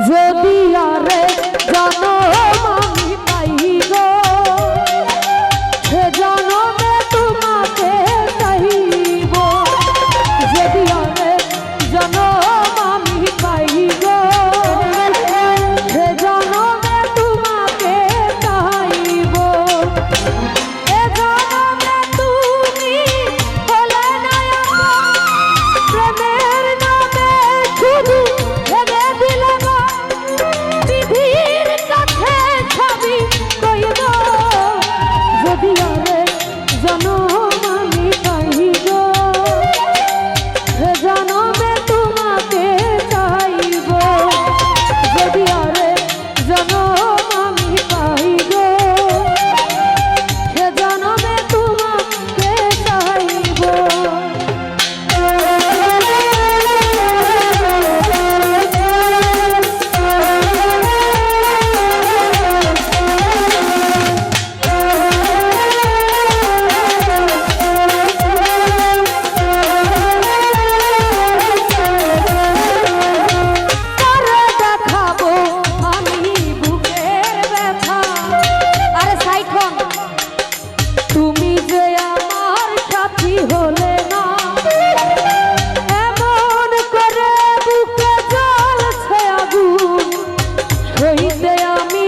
যদি আরে জানো আমি পাই গো সে জনমে তোমাকে চাইব যদি আরে জানো আমি পাই গো সে জনমে তোমাকে চাইব এ জনমে তুমি হলে না আমার প্রেমের নামে শুধু ভেবে দিলে বিধির কাছে ছবি কইব যদি আরে জনম আমি পাই গো সে জনমে তোমাকে চাইব যদি আরে জনম আমি পাই গো সে জনমে তোমাকে চাইব তুমি যে আমার সাথী হলে না এমন করে বুকে জ্বলছে আগুন সইতে আমি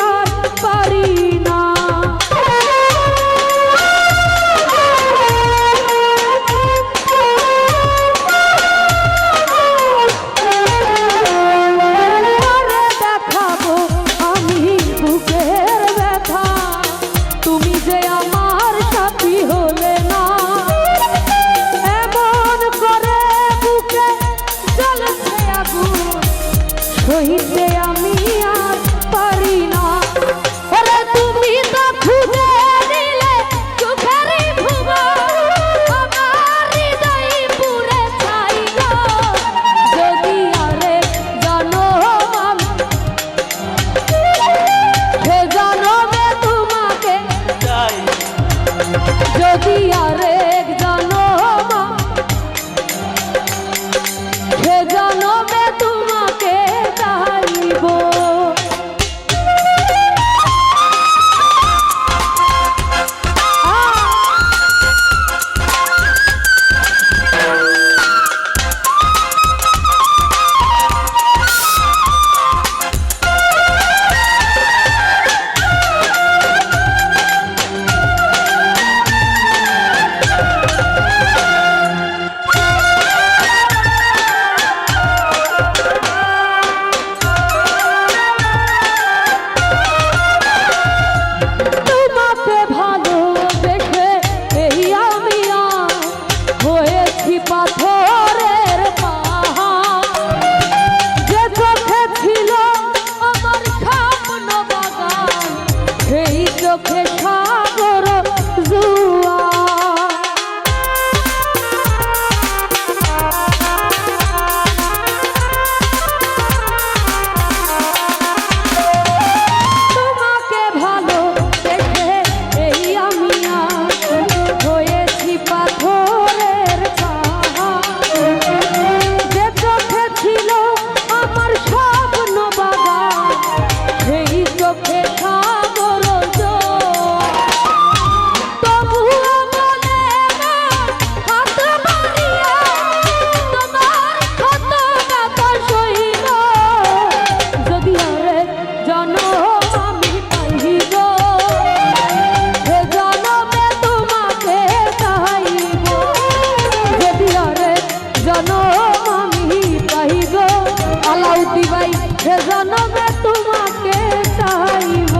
আর পারি না দেখাবো আমি বুকের ব্যথা তুমি যে আমার সাথী হলে না এমন করে বুকে জ্বলছে আগুন সইতে আমি আর পারি না ওরে তুমি তো খুঁজে নিলে চোখেরই ভুবন আমার হৃদয় পুরে ছাই গো যদি আরে জানো সে জনমে তোমাকে যদি আরেক জনম সে জনমে তোমাকে চাইব পাথরের পাহাড় যে চোখে ছিল আমার স্বপ্ন বাগান সেই চোখে সাগর জুয়া তোমাকে ভালো দেখে এই আমি হয়েছি পাথরের যে চোখে ছিল আমার স্বপ্ন বাগান সেই চোখে সাগর তবুও বলে না হাত বাড়িয়া তোমার ক্ষত ব্যথা সইল যদি আরে জনম আমি পাই গো সে জনমে তোমাকে চাইব যদি আরে জনম আমি পাই গো আলাউদ্দি ভাই সে জনমে তোমাকে চাইব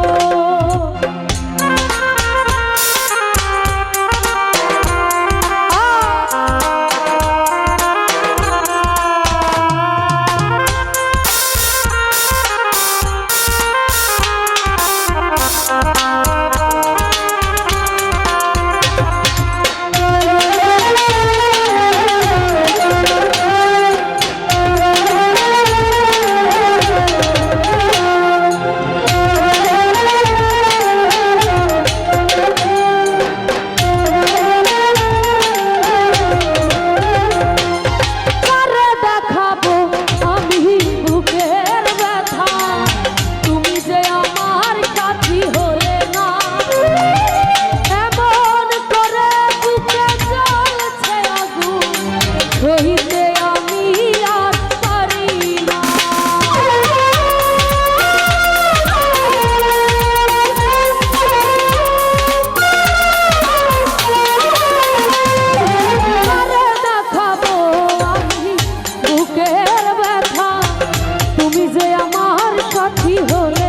যে আমার সাথী হলে